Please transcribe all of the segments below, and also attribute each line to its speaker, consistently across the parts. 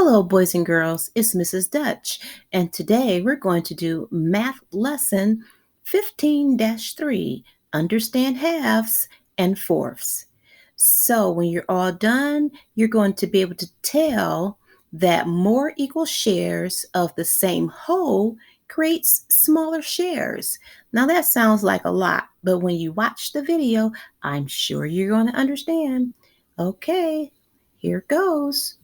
Speaker 1: Hello, boys and girls. It's Mrs. Dutch, and today we're going to do math lesson 15 3 Understand halves and fourths. So, when you're all done, you're going to be able to tell that more equal shares of the same whole creates smaller shares. Now, that sounds like a lot, but when you watch the video, I'm sure you're going to understand. Okay, here goes.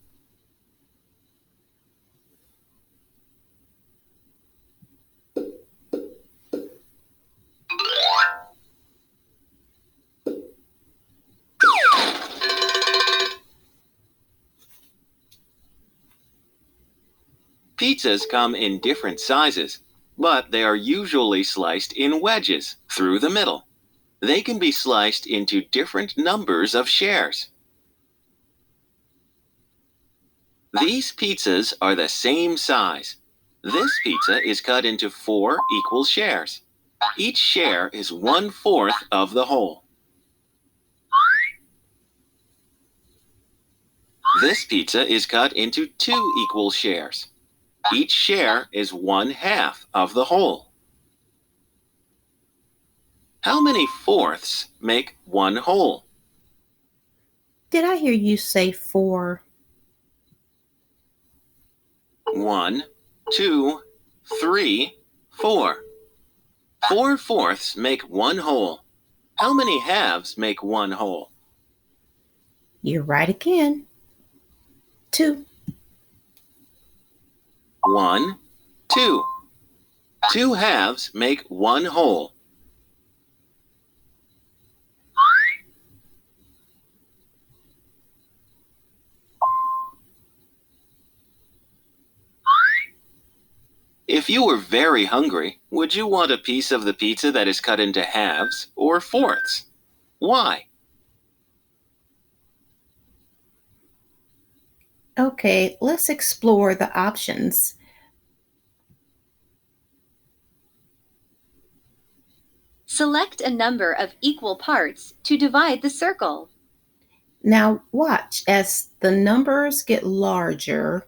Speaker 2: Pizzas come in different sizes, but they are usually sliced in wedges through the middle. They can be sliced into different numbers of shares. These pizzas are the same size. This pizza is cut into 4 equal shares. Each share is 1/4 of the whole. This pizza is cut into 2 equal shares. Each share is 1/2 of the whole. How many fourths make one whole?
Speaker 1: Did I hear you say 4?
Speaker 2: 1, 2, 3, 4. 4/4 make one whole. How many halves make one whole?
Speaker 1: You're right again. 2.
Speaker 2: 1, 2. 2 halves make one whole. If you were very hungry, would you want a piece of the pizza that is cut into halves or fourths? Why?
Speaker 1: Okay, let's explore the options.
Speaker 3: Select a number of equal parts to divide the circle.
Speaker 1: Now, watch as the numbers get larger.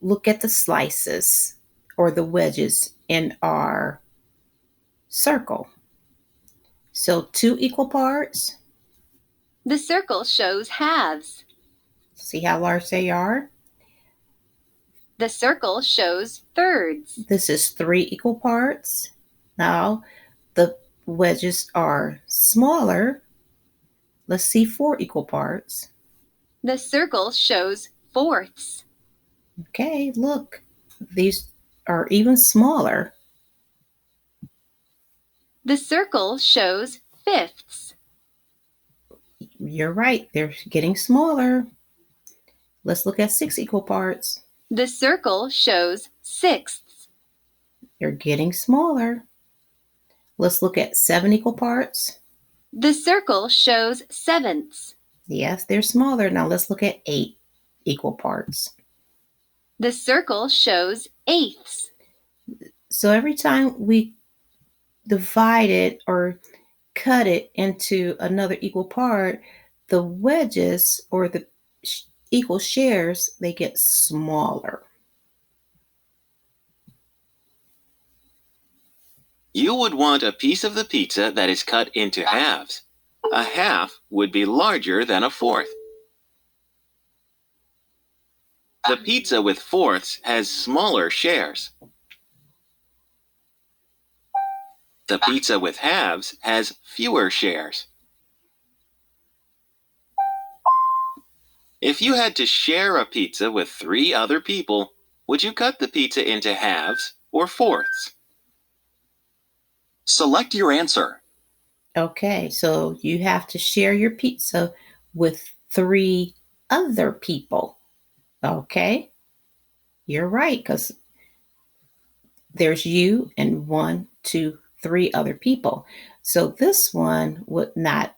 Speaker 1: Look at the slices or the wedges in our circle. So, 2 equal parts.
Speaker 3: The circle shows halves.
Speaker 1: See how large they are?
Speaker 3: The circle shows thirds.
Speaker 1: This is 3 equal parts. Now, the wedges are smaller. Let's see 4 equal parts.
Speaker 3: The circle shows fourths.
Speaker 1: Okay, look, these are even smaller.
Speaker 3: The circle shows fifths.
Speaker 1: You're right, they're getting smaller. Let's look at 6 equal parts.
Speaker 3: The circle shows sixths.
Speaker 1: They're getting smaller. Let's look at 7 equal parts.
Speaker 3: The circle shows sevenths.
Speaker 1: Yes, they're smaller. Now let's look at 8 equal parts.
Speaker 3: The circle shows eighths.
Speaker 1: So every time we divide it or cut it into another equal part, the wedges or the equal shares, they get smaller.
Speaker 2: You would want a piece of the pizza that is cut into halves. A half would be larger than a fourth. The pizza with fourths has smaller shares. The pizza with halves has fewer shares. If you had to share a pizza with 3 other people, would you cut the pizza into halves or fourths? Select your answer.
Speaker 1: Okay, so you have to share your pizza with 3 other people. Okay, you're right, because there's you and 1, 2, 3 other people. So this one would not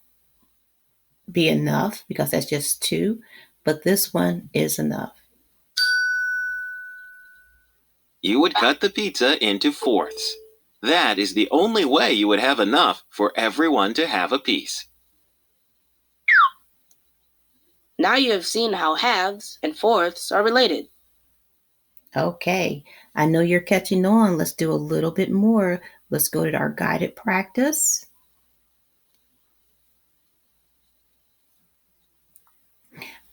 Speaker 1: be enough because that's just 2, but this one is enough.
Speaker 2: You would cut the pizza into fourths. That is the only way you would have enough for everyone to have a piece.
Speaker 4: Now you have seen how halves and fourths are related.
Speaker 1: Okay, I know you're catching on. Let's do a little bit more. Let's go to our guided practice.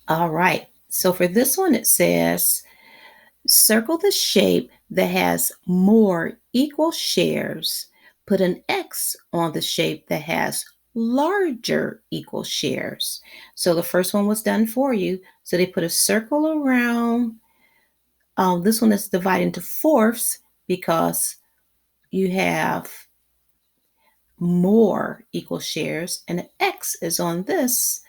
Speaker 1: All right, so for this one, it says, circle the shape that has more equal shares. Put an X on the shape that has larger equal shares. So the first one was done for you. So they put a circle around. This one is divided into fourths because you have more equal shares, and an X is on this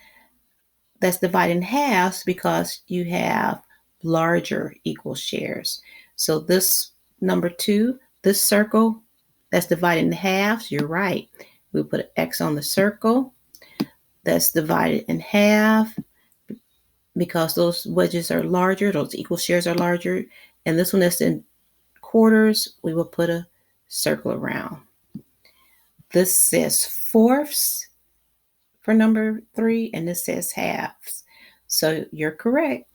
Speaker 1: that's divided in halves because you have larger equal shares. So this number 2, this circle that's divided in halves, you're right. We put an X on the circle that's divided in half because those wedges are larger, those equal shares are larger. And this one that's in quarters, we will put a circle around. This says fourths for number 3, and this says halves. So you're correct.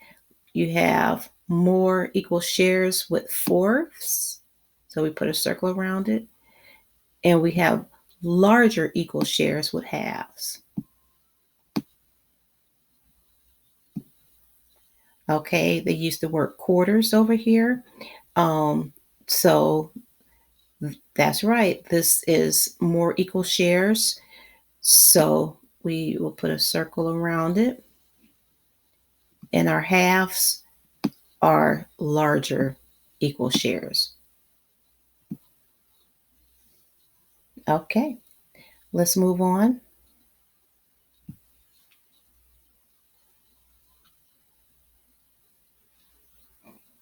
Speaker 1: You have more equal shares with fourths. So we put a circle around it. And we have larger equal shares with halves. Okay, they use the word quarters over here. So that's right. This is more equal shares. So we will put a circle around it. And our halves are larger equal shares. Okay, let's move on.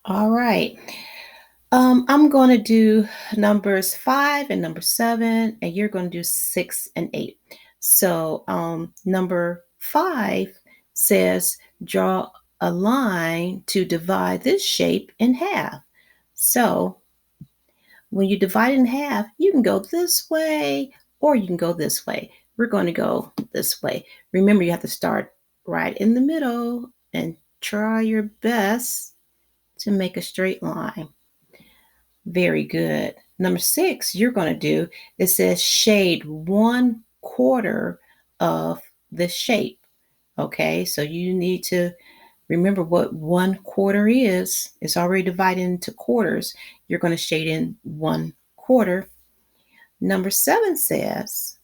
Speaker 1: All right. I'm going to do numbers 5 and number 7, and you're going to do 6 and 8. So number 5 says draw a line to divide this shape in half. So when you divide it in half, you can go this way or you can go this way. We're going to go this way. Remember, you have to start right in the middle and try your best to make a straight line. Very good. Number 6, you're going to do, it says shade 1/4 of the shape. Okay, so you need to remember what 1/4 is. It's already divided into quarters. You're going to shade in 1/4. Number 7 says,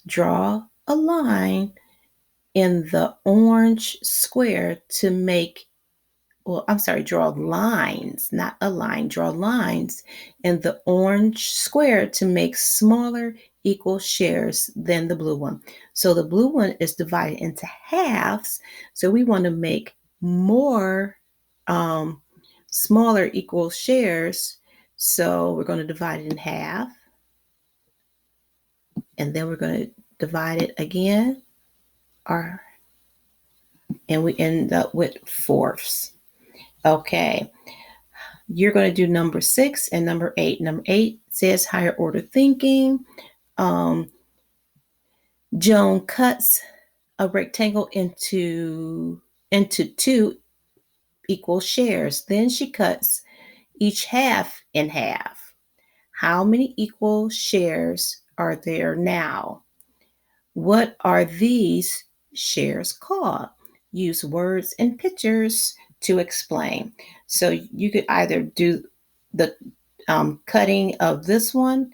Speaker 1: draw a line in the orange square to make, draw lines, not a line, draw lines in the orange square to make smaller equal shares than the blue one. So the blue one is divided into halves. So we want to make more smaller equal shares. So we're going to divide it in half. And then we're going to divide it again. And we end up with fourths. Okay. You're going to do number 6 and number 8. Number 8 says higher order thinking. Joan cuts a rectangle into 2 equal shares. Then she cuts each half in half. How many equal shares are there now? What are these shares called? Use words and pictures to explain. So you could either do the cutting of this one,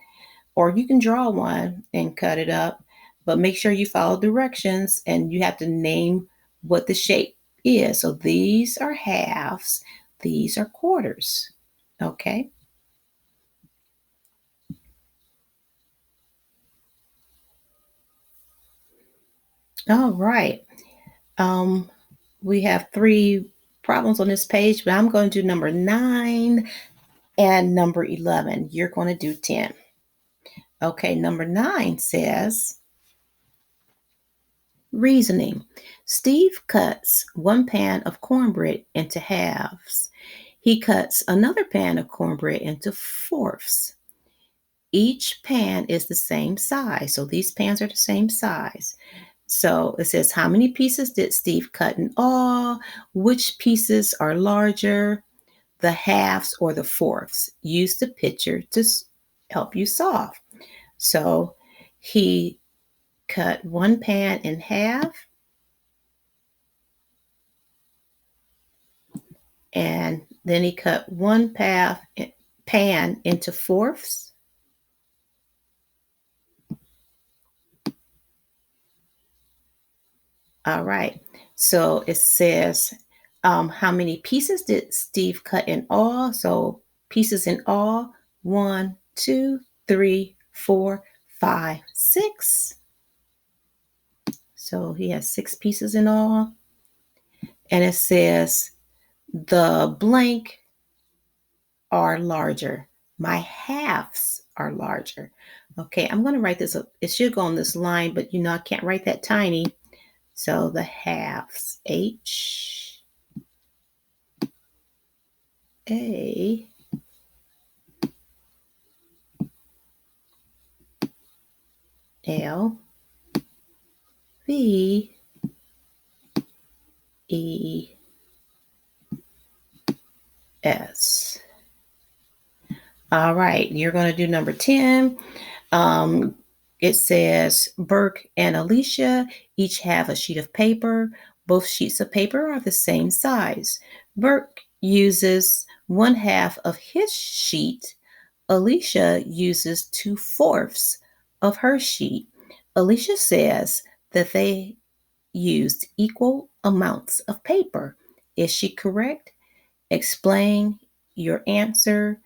Speaker 1: or you can draw one and cut it up, but make sure you follow directions and you have to name what the shape is. So these are halves, these are quarters. Okay. All right. We have 3 problems on this page, but I'm going to do number 9 and number 11. You're going to do 10. Okay, number 9 says, reasoning. Steve cuts 1 pan of cornbread into halves. He cuts another pan of cornbread into fourths. Each pan is the same size. So these pans are the same size. So it says, how many pieces did Steve cut in all? Which pieces are larger? the halves or the fourths. Use the picture to help you solve. So he cut one pan in half, and then he cut one pan into fourths. All right, so it says how many pieces did Steve cut in all? So pieces in all: 1, 2, 3, 4, 5, 6. So he has 6 pieces in all. And it says the blank are larger. My halves are larger. Okay, I'm going to write this up. It should go on this line, but I can't write that tiny. So the halves, H A L V E S. All right, you're going to do number 10. It says Burke and Alicia each have a sheet of paper. Both sheets of paper are the same size. Burke uses 1/2 of his sheet. Alicia uses 2/4 of her sheet. Alicia says that they used equal amounts of paper. Is she correct? Explain your answer.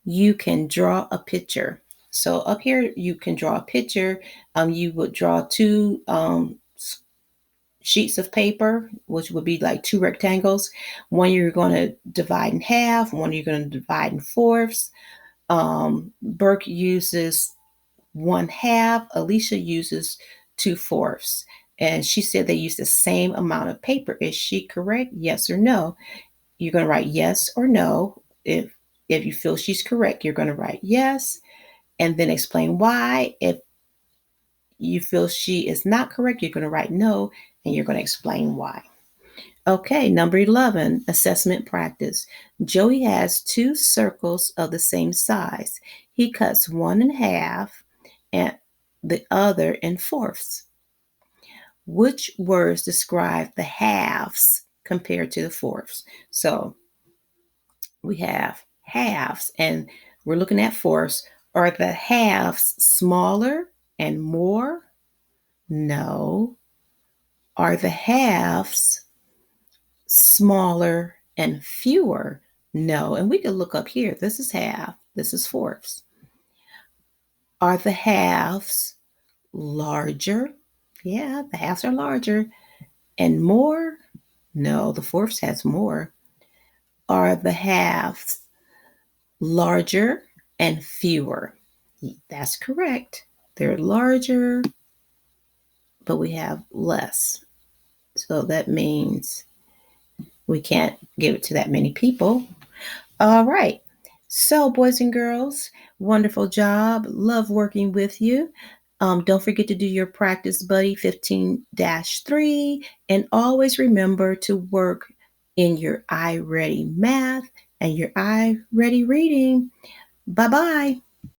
Speaker 1: You can draw a picture. So up here, you can draw a picture. You would draw 2 sheets of paper, which would be like 2 rectangles. One you're going to divide in half, one you're going to divide in fourths. Burke uses 1/2. Alicia uses 2/4. And she said they use the same amount of paper. Is she correct? Yes or no? You're going to write yes or no. If you feel she's correct, you're going to write yes and then explain why. If you feel she is not correct, you're going to write no and you're going to explain why. Okay, number 11, assessment practice. Joey has 2 circles of the same size. He cuts one in half and the other in fourths. Which words describe the halves compared to the fourths? So we have halves and we're looking at fourths. Are the halves smaller and more? No. Are the halves smaller and fewer? No. And we can look up here. This is half. This is fourths. Are the halves larger? Yeah, the halves are larger. And more? No, the fourths has more. Are the halves larger and fewer? That's correct. They're larger, but we have less. So that means we can't give it to that many people. All right. So, boys and girls, wonderful job. Love working with you. Don't forget to do your practice buddy 15-3 and always remember to work in your iReady math and your iReady reading. Bye-bye.